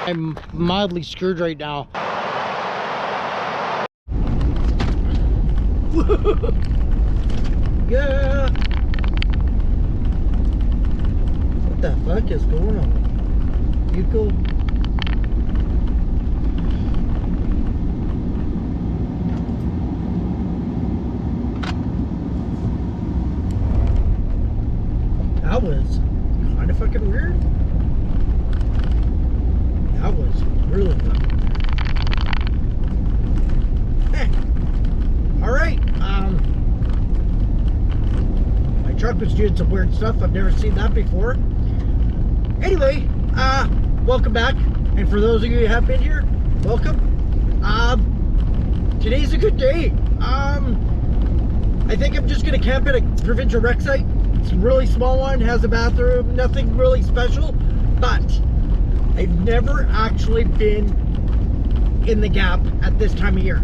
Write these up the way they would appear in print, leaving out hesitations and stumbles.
I'm mildly screwed right now. Yeah. What the fuck is going on? You go. That was kind of fucking weird. That was really fucking weird. Eh. Alright, my truck was doing some weird stuff. I've never seen that before. Anyway, welcome back. And for those of you who have been here, welcome. Today's a good day. I think I'm just gonna camp at a provincial rec site. It's a really small one, has a bathroom, nothing really special, but I've never actually been in the Gap at this time of year.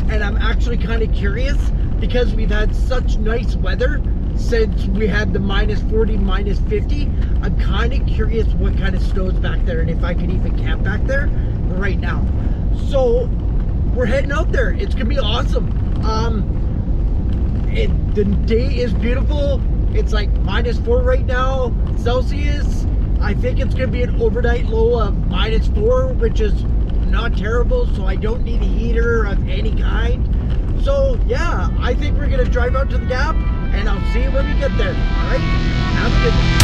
And I'm actually kind of curious because we've had such nice weather since we had the -40, -50. I'm kind of curious what kind of snow's back there and if I could even camp back there right now. So we're heading out there. It's gonna be awesome. The day is beautiful. It's like -4 right now, Celsius. I think it's gonna be an overnight low of -4, which is not terrible, so I don't need a heater of any kind. So yeah, I think we're gonna drive out to the Gap and I'll see you when we get there. All right, have a good one.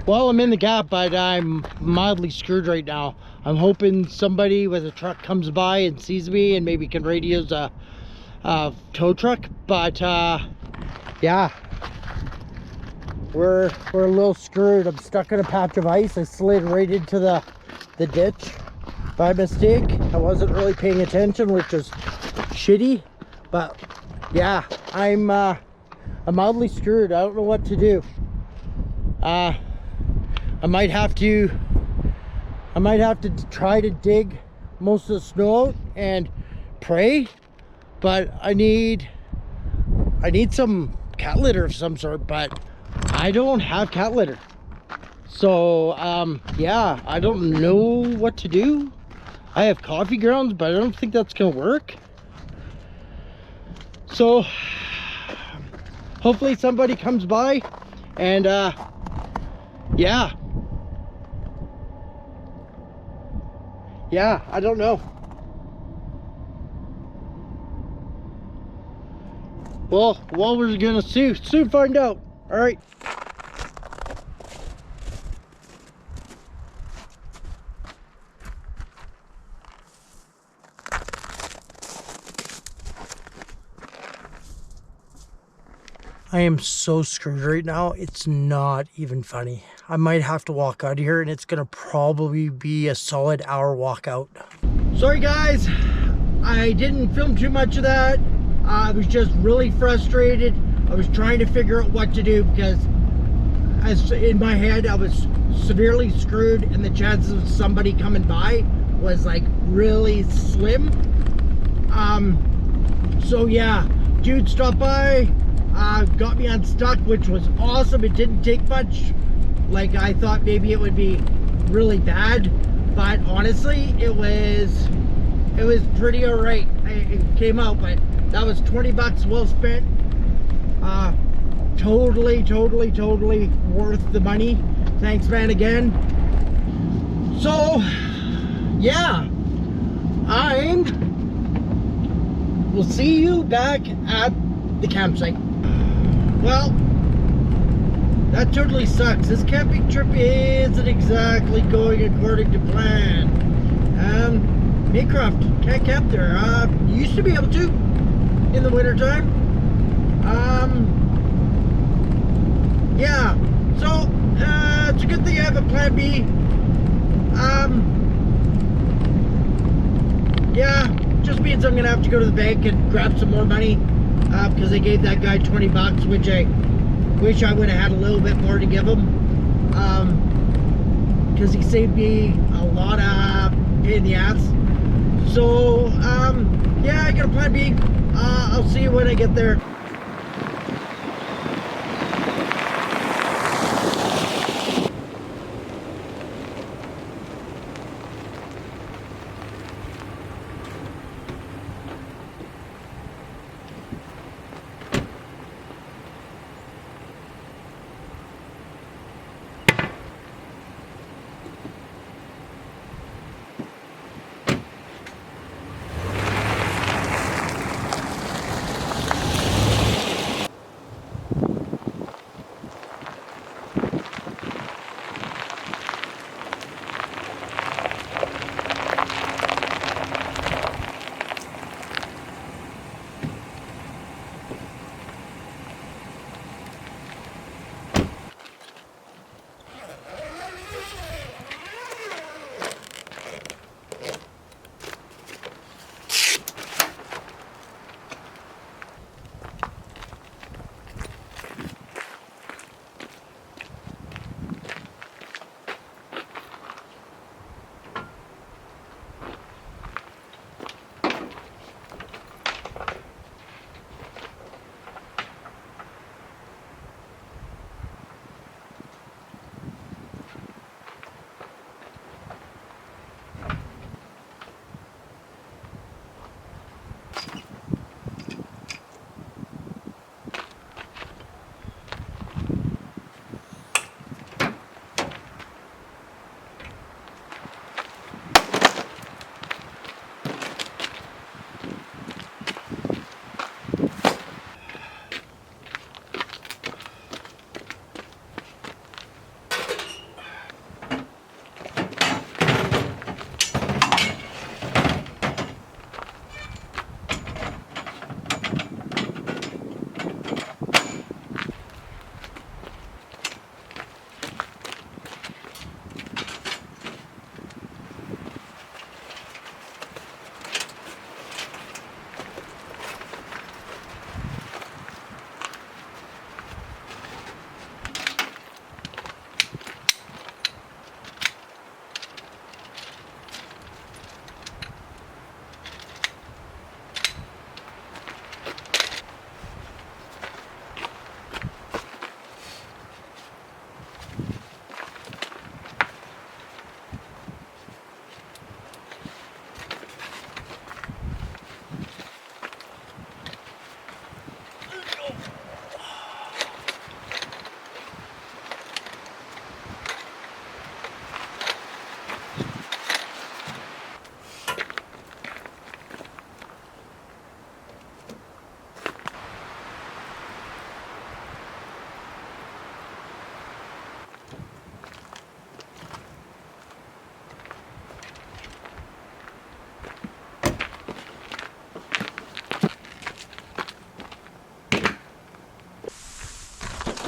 Well, I'm in the Gap, but I'm mildly screwed right now. I'm hoping somebody with a truck comes by and sees me and maybe can radios a tow truck. But yeah, we're a little screwed. I'm stuck in a patch of ice. I slid right into the ditch by mistake. I wasn't really paying attention, which is shitty. But yeah, I'm mildly screwed. I don't know what to do. I might have to try to dig most of the snow out and pray, but I need some cat litter of some sort, but I don't have cat litter. So yeah, I don't know what to do. I have coffee grounds, but I don't think that's gonna work. So hopefully somebody comes by and yeah, I don't know. Well, we're gonna soon find out. All right. I am so screwed right now. It's not even funny. I might have to walk out of here and it's gonna probably be a solid hour walk out. Sorry guys, I didn't film too much of that. I was just really frustrated. I was trying to figure out what to do because in my head I was severely screwed and the chances of somebody coming by was like really slim. So yeah, dude stopped by, got me unstuck, which was awesome. It didn't take much. Like I thought maybe it would be really bad, but honestly it was pretty alright. It came out, but that was 20 bucks well spent. Totally worth the money. Thanks man again. So yeah, we'll see you back at the campsite. Well, that totally sucks. This camping trip isn't exactly going according to plan. Maycroft, can't camp there. You used to be able to in the winter time. Yeah, so it's a good thing I have a plan B. Yeah, just means I'm gonna have to go to the bank and grab some more money because they gave that guy 20 bucks, which I wish I would have had a little bit more to give him, because he saved me a lot of pain in the ass. So yeah, I got a plan B. I'll see you when I get there.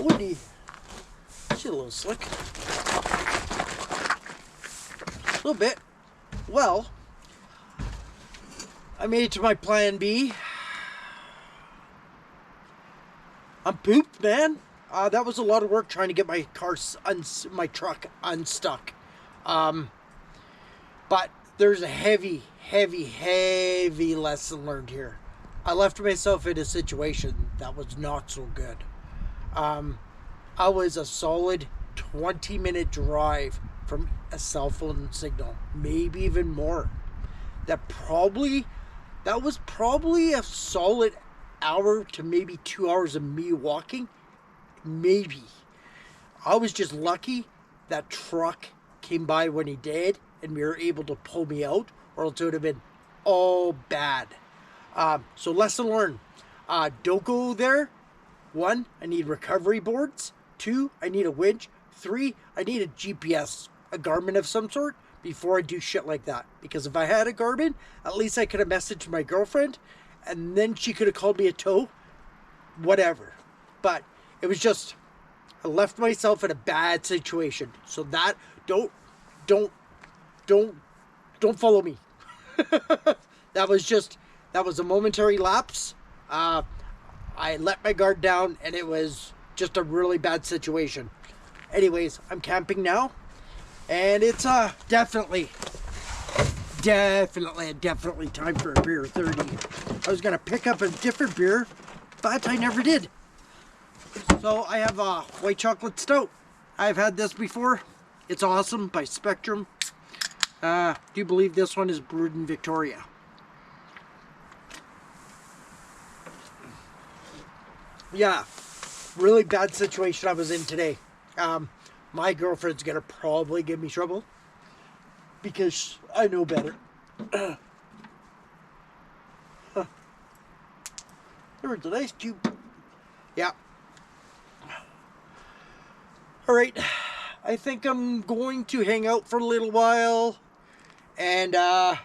Woody, she's a little slick. A little bit. Well, I made it to my plan B. I'm pooped, man. That was a lot of work trying to get my my truck unstuck. But there's a heavy lesson learned here. I left myself in a situation that was not so good. I was a solid 20-minute drive from a cell phone signal, maybe even more. That was probably a solid hour to maybe 2 hours of me walking. Maybe. I was just lucky that truck came by when he did and we were able to pull me out, or else it would have been all bad. So lesson learned. Don't go there. 1, I need recovery boards. 2, I need a winch. 3, I need a GPS, a Garmin of some sort, before I do shit like that. Because if I had a Garmin, at least I could have messaged my girlfriend, and then she could have called me a tow. Whatever. But it was just, I left myself in a bad situation. So that, don't follow me. That was a momentary lapse. I let my guard down, and it was just a really bad situation. Anyways, I'm camping now, and it's definitely definitely time for a beer 30. I was gonna pick up a different beer, but I never did. So I have a white chocolate stout. I've had this before. It's awesome, by Spectrum. Do you believe this one is brewed in Victoria? Yeah, really bad situation I was in today. My girlfriend's gonna probably give me trouble because I know better. There was a nice cube. Yeah. Alright, I think I'm going to hang out for a little while, and then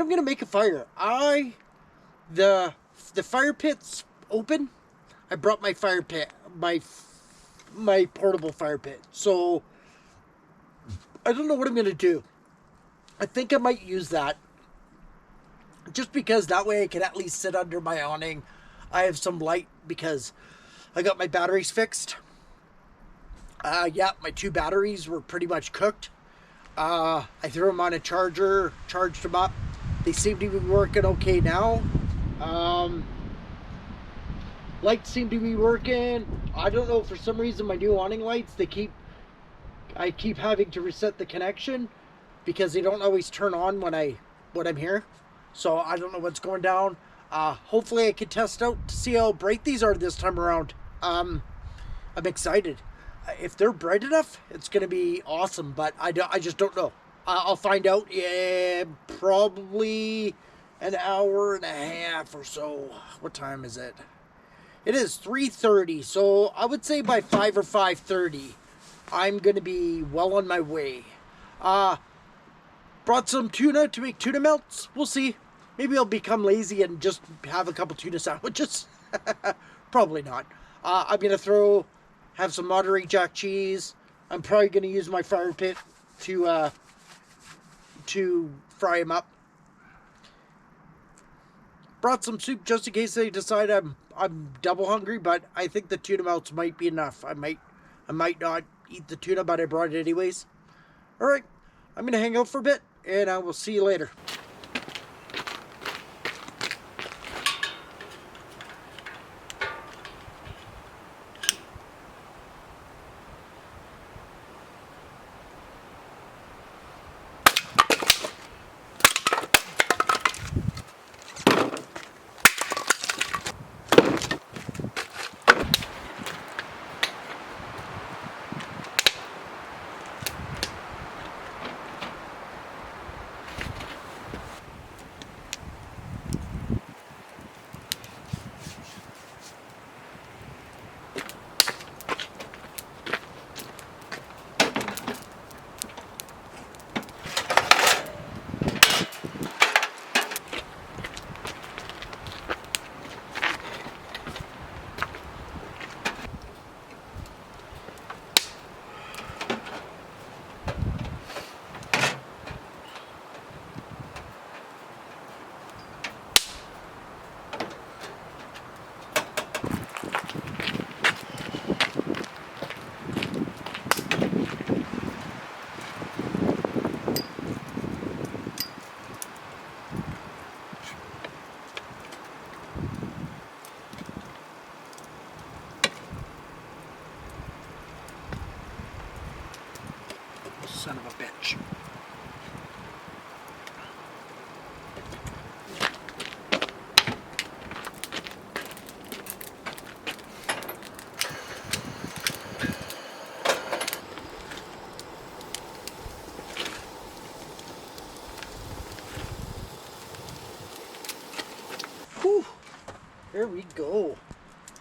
I'm gonna make a fire. The fire pit's open. I brought my fire pit, my portable fire pit. So I don't know what I'm gonna do. I think I might use that, just because that way I can at least sit under my awning. I have some light because I got my batteries fixed. Yeah, my 2 batteries were pretty much cooked. I threw them on a charger, charged them up. They seem to be working okay now. Lights seem to be working. I don't know, for some reason my new awning lights, I keep having to reset the connection because they don't always turn on when I'm here. So I don't know what's going down. Hopefully I can test out to see how bright these are this time around. I'm excited. If they're bright enough, it's going to be awesome, but I just don't know. I'll find out in probably an hour and a half or so. What time is it? It is 3:30, so I would say by 5 or 5:30, I'm going to be well on my way. Brought some tuna to make tuna melts. We'll see. Maybe I'll become lazy and just have a couple tuna sandwiches. Probably not. I'm going to have some Monterey Jack cheese. I'm probably going to use my fire pit to fry them up. Brought some soup just in case they decide I'm double hungry, but I think the tuna melts might be enough. I might not eat the tuna, but I brought it anyways. All right, I'm going to hang out for a bit, and I will see you later. Son of a bitch. Whew. There we go.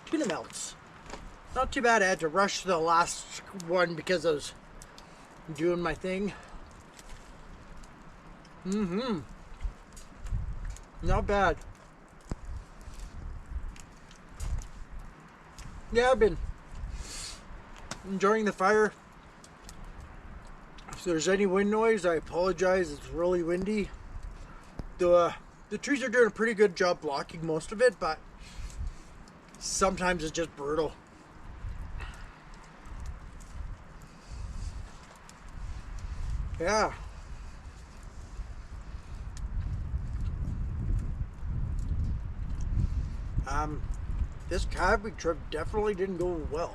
Tuna melts. Not too bad. I had to rush the last one because I was doing my thing. Not bad. Yeah, I've been enjoying the fire. If there's any wind noise, I apologize. It's really windy. The trees are doing a pretty good job blocking most of it, but sometimes it's just brutal. Yeah. This camping trip definitely didn't go well.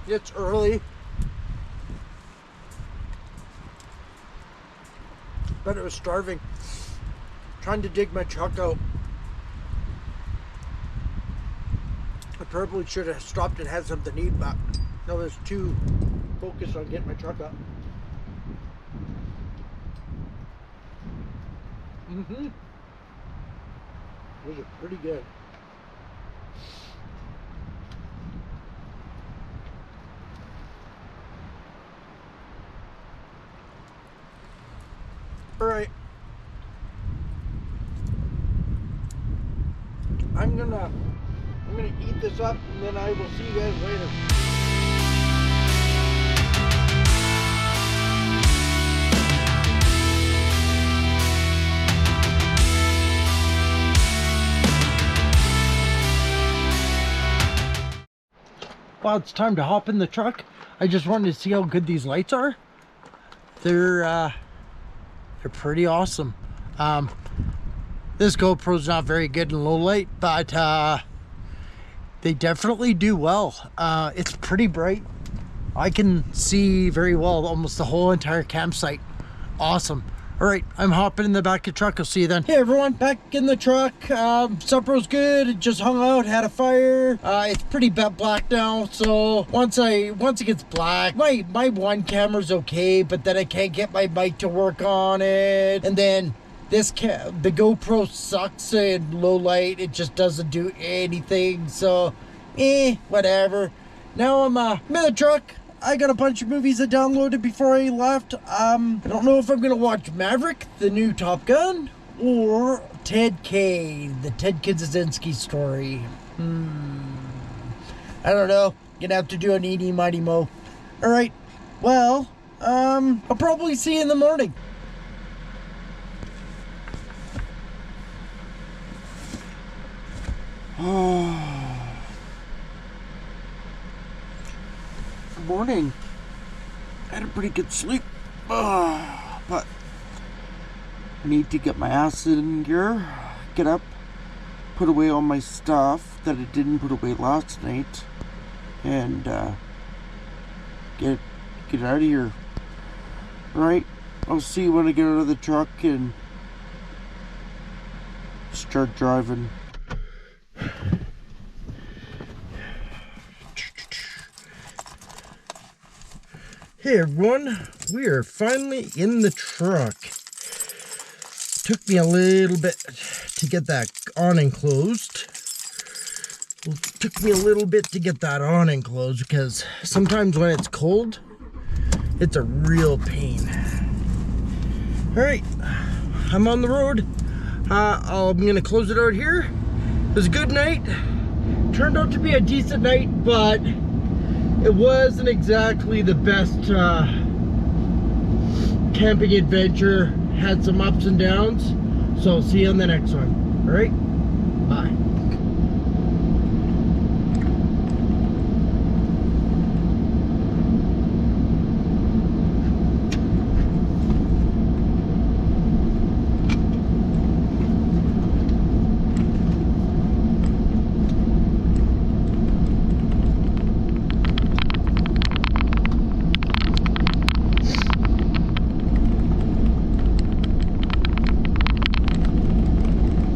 It's early, but it was starving. Trying to dig my truck out. I probably should have stopped and had something to eat, but I was too focused on getting my truck up. Those are pretty good. All right. I'm gonna eat this up, and then I will see you guys later. Well, it's time to hop in the truck. I just wanted to see how good these lights are. They're pretty awesome. This GoPro's not very good in low light, but they definitely do well. It's pretty bright. I can see very well almost the whole entire campsite. Awesome. All right, I'm hopping in the back of the truck. I'll see you then. Hey everyone, back in the truck. Supper was good. It just hung out, had a fire. It's pretty black now, so once it gets black, my one camera's okay, but then I can't get my mic to work on it. And then the GoPro sucks in low light. It just doesn't do anything. So, whatever. Now I'm in the truck. I got a bunch of movies I downloaded before I left. I don't know if I'm gonna watch Maverick, the new Top Gun, or Ted K, the Ted Kaczynski story. I don't know. Gonna have to do an eeny mighty mo. All right. Well, I'll probably see you in the morning. Morning. I had a pretty good sleep, but I need to get my ass in gear, get up, put away all my stuff that I didn't put away last night, and get out of here. Alright, I'll see you when I get out of the truck and start driving. Hey everyone, we are finally in the truck. Took me a little bit to get that on and closed. Because sometimes when it's cold, it's a real pain. Alright, I'm on the road. I'm gonna close it out here. It was a good night. Turned out to be a decent night, but it wasn't exactly the best camping adventure. Had some ups and downs. So I'll see you on the next one. All right, bye.